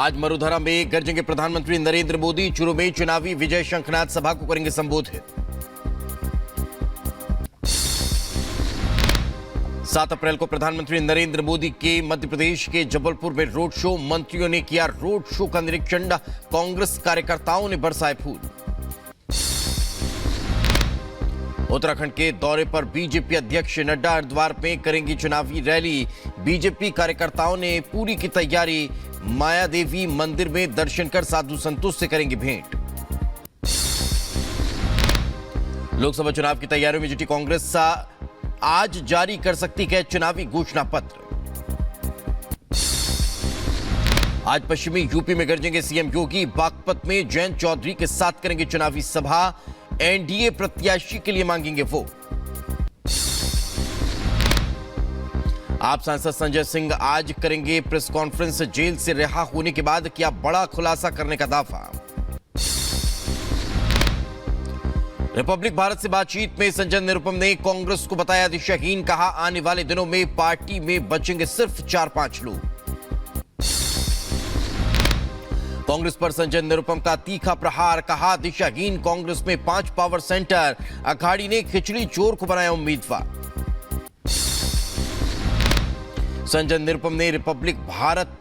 आज मरुधरा में गरजेंगे प्रधानमंत्री नरेंद्र मोदी। चूरू में चुनावी विजय शंखनाद सभा को करेंगे संबोधित। 7 अप्रैल को प्रधानमंत्री नरेंद्र मोदी के मध्य प्रदेश के जबलपुर में रोड शो। मंत्रियों ने किया रोड शो का निरीक्षण। कांग्रेस कार्यकर्ताओं ने बरसाए फूल। उत्तराखंड के दौरे पर बीजेपी अध्यक्ष नड्डा हरिद्वार में करेंगी चुनावी रैली। बीजेपी कार्यकर्ताओं ने पूरी की तैयारी। माया देवी मंदिर में दर्शन कर साधु संतों से करेंगे भेंट। लोकसभा चुनाव की तैयारियों में जुटी कांग्रेस आज जारी कर सकती है चुनावी घोषणा पत्र। आज पश्चिमी यूपी में गरजेंगे सीएम योगी। बागपत में जयंत चौधरी के साथ करेंगे चुनावी सभा। एनडीए प्रत्याशी के लिए मांगेंगे वोट। आप सांसद संजय सिंह आज करेंगे प्रेस कॉन्फ्रेंस। जेल से रिहा होने के बाद किया बड़ा खुलासा करने का दावा। रिपब्लिक भारत से बातचीत में संजय निरुपम ने कांग्रेस को बताया दिशाहीन। कहा आने वाले दिनों में पार्टी में बचेंगे सिर्फ 4-5 लोग। कांग्रेस पर संजय निरुपम का तीखा प्रहार। कहा दिशाहीन कांग्रेस में 5 पावर सेंटर। अखाड़ी ने खिचड़ी चोर को बनाया उम्मीदवार। संजय निरुपम ने रिपब्लिक भारत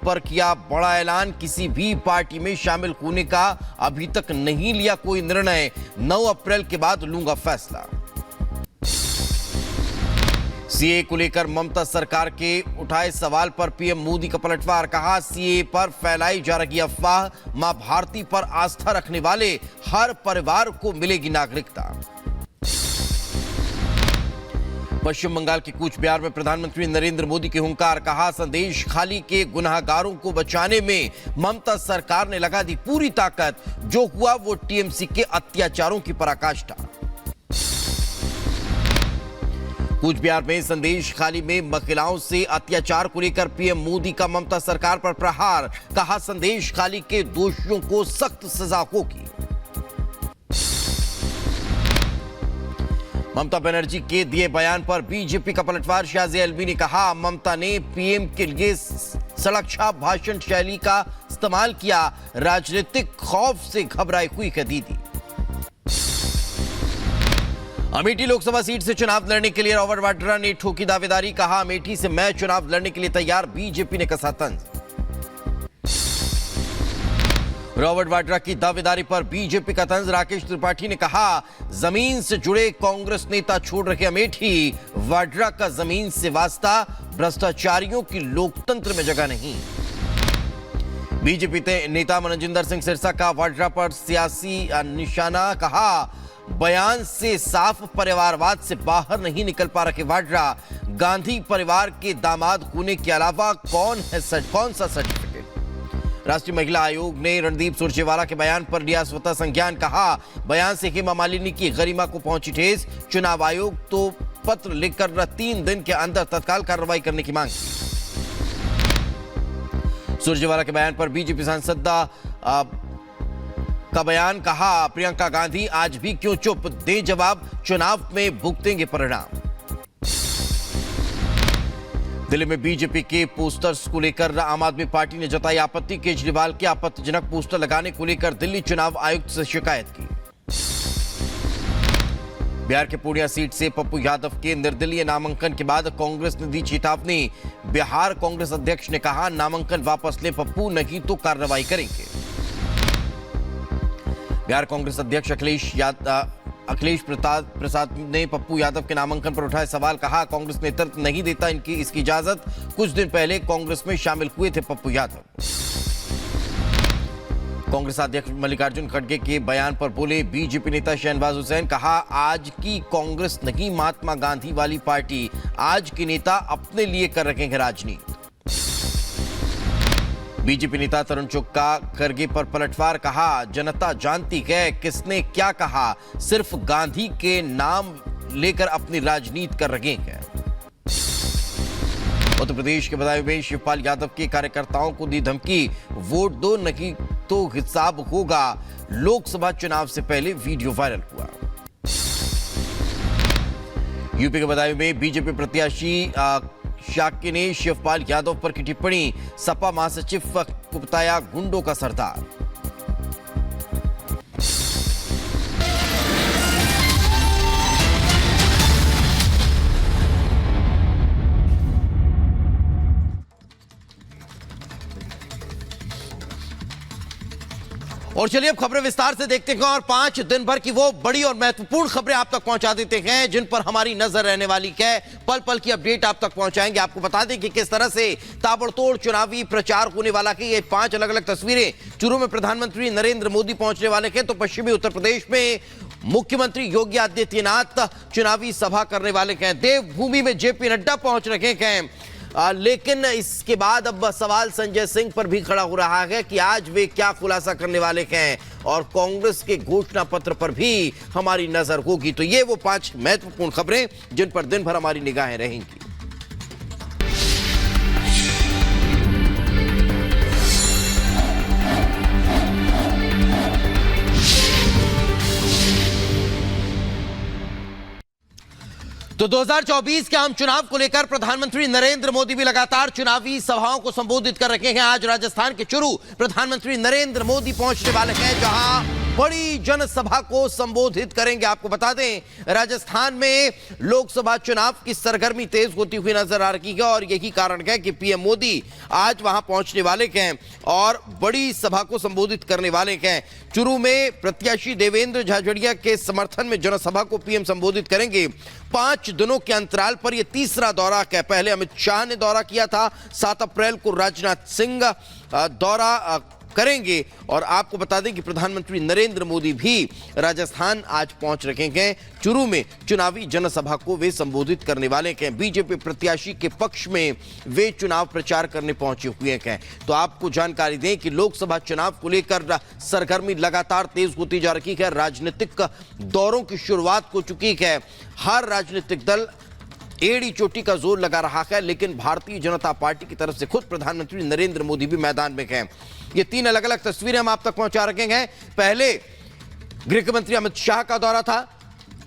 पर किया बड़ा ऐलान। किसी भी पार्टी में शामिल होने का अभी तक नहीं लिया कोई निर्णय। 9 अप्रैल के बाद लूंगा फैसला। सीए को लेकर ममता सरकार के उठाए सवाल पर पीएम मोदी का पलटवार। कहा सीए पर फैलाई जा रही अफवाह। मां भारती पर आस्था रखने वाले हर परिवार को मिलेगी नागरिकता। पश्चिम बंगाल के कूच बिहार में प्रधानमंत्री नरेंद्र मोदी के हुंकार। कहा संदेश खाली के गुनाहगारों को बचाने में ममता सरकार ने लगा दी पूरी ताकत। जो हुआ वो टीएमसी के अत्याचारों की पराकाष्ठा। कूच बिहार में संदेश खाली में महिलाओं से अत्याचार को लेकर पीएम मोदी का ममता सरकार पर प्रहार। कहा संदेश खाली के दोषियों को सख्त सजा होगी। ममता बनर्जी के दिए बयान पर बीजेपी का पलटवार। शाजिया एलवी ने कहा ममता ने पीएम के लिए सड़क छाप भाषण शैली का इस्तेमाल किया। राजनीतिक खौफ से घबराई हुई है दीदी। अमेठी लोकसभा सीट से चुनाव लड़ने के लिए रॉबर्ट वाड्रा ने ठोकी दावेदारी। कहा अमेठी से मैं चुनाव लड़ने के लिए तैयार। बीजेपी ने कसा तंज। रॉबर्ट वाड्रा की दावेदारी पर बीजेपी का तंज। राकेश त्रिपाठी ने कहा जमीन से जुड़े कांग्रेस नेता छोड़ रहे अमेठी। वाड्रा का जमीन से वास्ता। भ्रष्टाचारियों की लोकतंत्र में जगह नहीं। बीजेपी नेता मनजिंदर सिंह सिरसा का वाड्रा पर सियासी निशाना। कहा बयान से साफ परिवारवाद से बाहर नहीं निकल पा रहे वाड्रा। गांधी परिवार के दामाद होने के अलावा कौन सा सर्टिफिकेट। राष्ट्रीय महिला आयोग ने रणदीप सुरजेवाला के बयान पर लिया स्वतः संज्ञान। कहा बयान से हेमा मालिनी की गरिमा को पहुंची ठेस। चुनाव आयोग तो पत्र लिखकर 3 दिन के अंदर तत्काल कार्रवाई करने की मांग की। सुरजेवाला के बयान पर बीजेपी सांसद का बयान। कहा प्रियंका गांधी आज भी क्यों चुप। दे जवाब चुनाव में भुगतेंगे परिणाम। दिल्ली में बीजेपी के पोस्टर्स को लेकर आम आदमी पार्टी ने जताई आपत्ति। केजरीवाल के आपत्तिजनक पोस्टर लगाने को लेकर दिल्ली चुनाव आयुक्त से शिकायत की। बिहार के पूर्णिया सीट से पप्पू यादव के निर्दलीय नामांकन के बाद कांग्रेस ने दी चेतावनी। बिहार कांग्रेस अध्यक्ष ने कहा नामांकन वापस ले पप्पू, नहीं तो कार्रवाई करेंगे। बिहार कांग्रेस अध्यक्ष अखिलेश प्रसाद ने पप्पू यादव के नामांकन पर उठाए सवाल। कहा कांग्रेस नेतृत्व नहीं देता इसकी इजाजत। कुछ दिन पहले कांग्रेस में शामिल हुए थे पप्पू यादव। कांग्रेस अध्यक्ष मल्लिकार्जुन खड़गे के बयान पर बोले बीजेपी नेता शहनवाज हुसैन। कहा आज की कांग्रेस नहीं महात्मा गांधी वाली पार्टी। आज के नेता अपने लिए कर रहे हैं राजनीति। बीजेपी नेता तरुण चुग का खड़गे पर पलटवार। कहा जनता जानती है किसने क्या कहा। सिर्फ गांधी के नाम लेकर अपनी राजनीति कर रहे हैं। उत्तर प्रदेश के बदायूं में शिवपाल यादव के कार्यकर्ताओं को दी धमकी। वोट दो नहीं तो हिसाब होगा। लोकसभा चुनाव से पहले वीडियो वायरल हुआ। यूपी के बदायूं में बीजेपी प्रत्याशी शाक्य ने शिवपाल यादव पर की टिप्पणी, सपा महासचिव को बताया गुंडों का सरदार। और चलिए अब खबरें विस्तार से देखते हैं और 5 दिन भर की वो बड़ी और महत्वपूर्ण खबरें आप तक पहुंचा देते हैं जिन पर हमारी नजर रहने वाली है। पल पल की अपडेट आप तक पहुंचाएंगे। आपको बता दें कि किस तरह से ताबड़तोड़ चुनावी प्रचार होने वाला है। ये 5 अलग अलग तस्वीरें। चूरू में प्रधानमंत्री नरेंद्र मोदी पहुंचने वाले हैं, तो पश्चिमी उत्तर प्रदेश में मुख्यमंत्री योगी आदित्यनाथ चुनावी सभा करने वाले हैं। देवभूमि में जेपी नड्डा पहुंच रहे हैं। लेकिन इसके बाद अब सवाल संजय सिंह पर भी खड़ा हो रहा है कि आज वे क्या खुलासा करने वाले हैं, और कांग्रेस के घोषणा पत्र पर भी हमारी नजर होगी। तो ये वो 5 महत्वपूर्ण खबरें जिन पर दिन भर हमारी निगाहें रहेंगी। तो 2024 के आम चुनाव को लेकर प्रधानमंत्री नरेंद्र मोदी भी लगातार चुनावी सभाओं को संबोधित कर रहे हैं। आज राजस्थान के चुरू प्रधानमंत्री नरेंद्र मोदी पहुंचने वाले हैं, जहां बड़ी जनसभा को संबोधित करेंगे। आपको बता दें, राजस्थान में लोकसभा चुनाव की सरगर्मी तेज होती हुई नजर आ रही है, और यही कारण है कि पीएम मोदी आज वहां पहुंचने वाले हैं और बड़ी सभा को संबोधित करने वाले हैं। चुरू में प्रत्याशी देवेंद्र झाझड़िया के समर्थन में जनसभा को पीएम संबोधित करेंगे। 5 दिनों के अंतराल पर यह तीसरा दौरा है। पहले अमित शाह ने दौरा किया था, 7 अप्रैल को राजनाथ सिंह दौरा करेंगे। और आपको बता दें कि प्रधानमंत्री नरेंद्र मोदी भी राजस्थान आज पहुंच रहे हैं। चुरू में चुनावी जनसभा को वे संबोधित करने वाले हैं। बीजेपी प्रत्याशी के पक्ष में वे चुनाव प्रचार करने पहुंचे हुए हैं। तो आपको जानकारी दें कि लोकसभा चुनाव को लेकर सरगर्मी लगातार तेज होती जा रही है। राजनीतिक दौरों की शुरुआत हो चुकी है। हर राजनीतिक दल एड़ी चोटी का जोर लगा रहा है, लेकिन भारतीय जनता पार्टी की तरफ से खुद प्रधानमंत्री नरेंद्र मोदी भी मैदान में हैं। ये 3 अलग अलग तस्वीरें हम आप तक पहुंचा रखे हैं। पहले गृह मंत्री अमित शाह का दौरा था,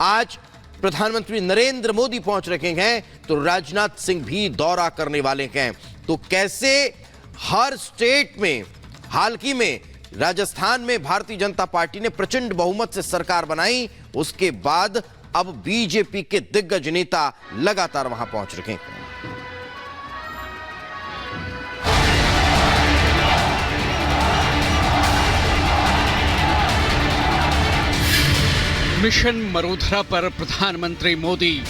आज प्रधानमंत्री नरेंद्र मोदी पहुंच रहे हैं, तो राजनाथ सिंह भी दौरा करने वाले हैं। तो कैसे हर स्टेट में, हाल ही में राजस्थान में भारतीय जनता पार्टी ने प्रचंड बहुमत से सरकार बनाई, उसके बाद अब बीजेपी के दिग्गज नेता लगातार वहां पहुंच रहे हैं। मिशन मरूधरा पर प्रधानमंत्री मोदी।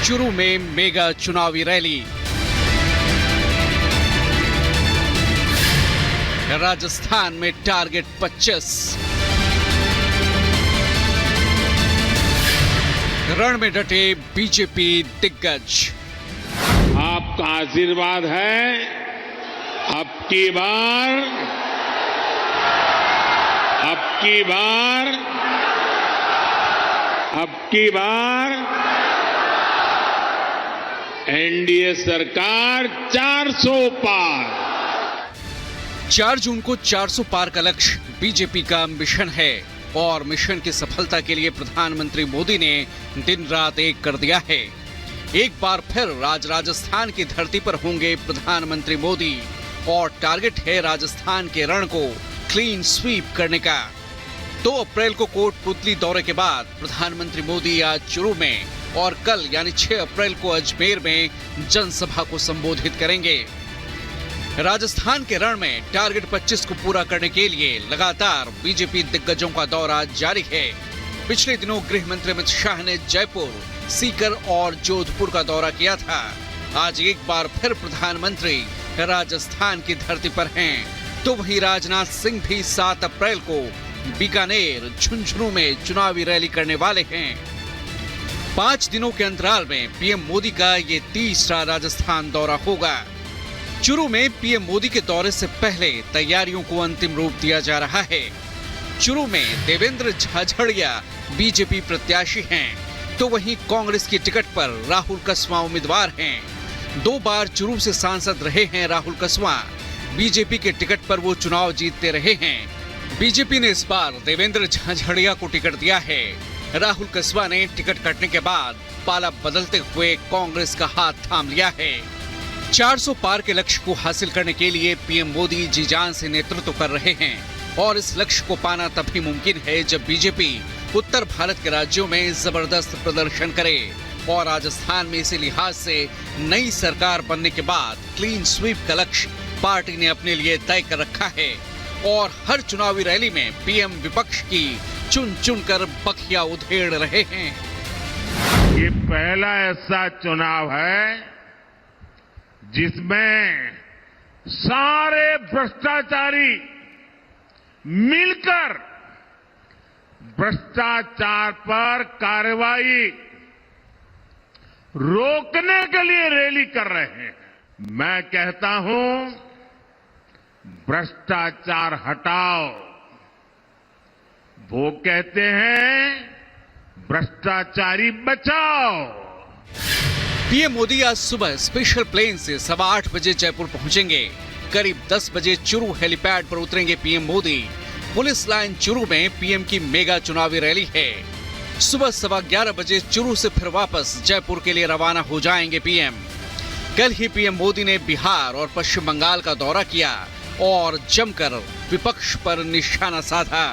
चुरू में मेगा चुनावी रैली। राजस्थान में टारगेट 25। रण में डटे बीजेपी दिग्गज। आपका आशीर्वाद है, अब की बार एनडीए सरकार 400 पार। 4 जून को 400 पार का लक्ष्य बीजेपी का मिशन है, और मिशन की सफलता के लिए प्रधानमंत्री मोदी ने दिन रात एक कर दिया है। एक बार फिर राजस्थान की धरती पर होंगे प्रधानमंत्री मोदी, और टारगेट है राजस्थान के रण को क्लीन स्वीप करने का। 2 अप्रैल को कोटपुतली दौरे के बाद प्रधानमंत्री मोदी आज चुरू में और कल यानी 6 अप्रैल को अजमेर में जनसभा को संबोधित करेंगे। राजस्थान के रण में टारगेट 25 को पूरा करने के लिए लगातार बीजेपी दिग्गजों का दौरा जारी है। पिछले दिनों गृह मंत्री अमित शाह ने जयपुर, सीकर और जोधपुर का दौरा किया था। आज एक बार फिर प्रधानमंत्री राजस्थान की धरती पर हैं। तो वहीं राजनाथ सिंह भी 7 अप्रैल को बीकानेर, झुंझुनू में चुनावी रैली करने वाले हैं। 5 दिनों के अंतराल में पीएम मोदी का ये तीसरा राजस्थान दौरा होगा। चुरू में पीएम मोदी के दौरे से पहले तैयारियों को अंतिम रूप दिया जा रहा है। चुरू में देवेंद्र झाझड़िया बीजेपी प्रत्याशी हैं, तो वहीं कांग्रेस की टिकट पर राहुल कसवां उम्मीदवार हैं। 2 बार चुरू से सांसद रहे हैं राहुल कसवां। बीजेपी के टिकट पर वो चुनाव जीतते रहे हैं। बीजेपी ने इस बार देवेंद्र झाझड़िया को टिकट दिया है। राहुल कस्बा ने टिकट कटने के बाद पाला बदलते हुए कांग्रेस का हाथ थाम लिया है। 400 पार के लक्ष्य को हासिल करने के लिए पीएम मोदी जी जान से नेतृत्व कर रहे हैं और इस लक्ष्य को पाना तभी मुमकिन है जब बीजेपी उत्तर भारत के राज्यों में जबरदस्त प्रदर्शन करे और राजस्थान में इसी लिहाज से नई सरकार बनने के बाद क्लीन स्वीप का लक्ष्य पार्टी ने अपने लिए तय कर रखा है और हर चुनावी रैली में पीएम विपक्ष की चुन चुन कर बखिया उधेड़ रहे हैं। ये पहला ऐसा चुनाव है जिसमें सारे भ्रष्टाचारी मिलकर भ्रष्टाचार पर कार्रवाई रोकने के लिए रैली कर रहे हैं। मैं कहता हूं, भ्रष्टाचार हटाओ। वो कहते हैं भ्रष्टाचारी बचाओ। पीएम मोदी आज सुबह स्पेशल प्लेन से 8:15 बजे जयपुर पहुंचेंगे। करीब 10 बजे चुरू हेलीपैड पर उतरेंगे PM Modi. Police line Churu में पीएम की मेगा चुनावी रैली है। सुबह 11:15 बजे चुरू से फिर वापस जयपुर के लिए रवाना हो जाएंगे पीएम। कल ही पीएम मोदी ने बिहार और पश्चिम बंगाल का दौरा किया और जमकर विपक्ष पर निशाना साधा।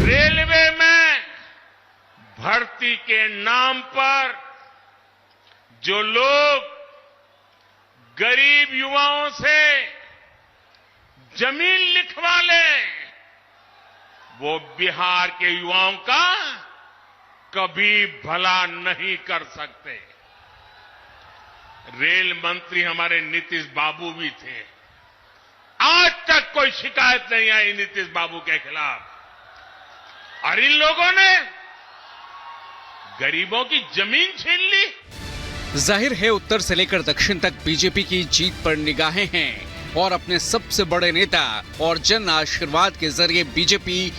रेलवे में भर्ती के नाम पर जो लोग गरीब युवाओं से जमीन लिखवा लें, वो बिहार के युवाओं का कभी भला नहीं कर सकते। रेल मंत्री हमारे नीतीश बाबू भी थे। आज तक कोई शिकायत नहीं आई नीतीश बाबू के खिलाफ, और इन लोगों ने गरीबों की जमीन छीन ली। जाहिर है उत्तर से लेकर दक्षिण तक बीजेपी की जीत पर निगाहें हैं और अपने सबसे बड़े नेता और जन आशीर्वाद के जरिए बीजेपी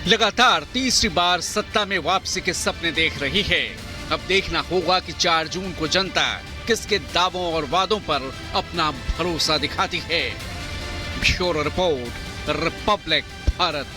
लगातार तीसरी बार सत्ता में वापसी के सपने देख रही है। अब देखना होगा कि 4 जून को जनता किसके दावों और वादों पर अपना भरोसा दिखाती है। Bureau report, Republic Bharat.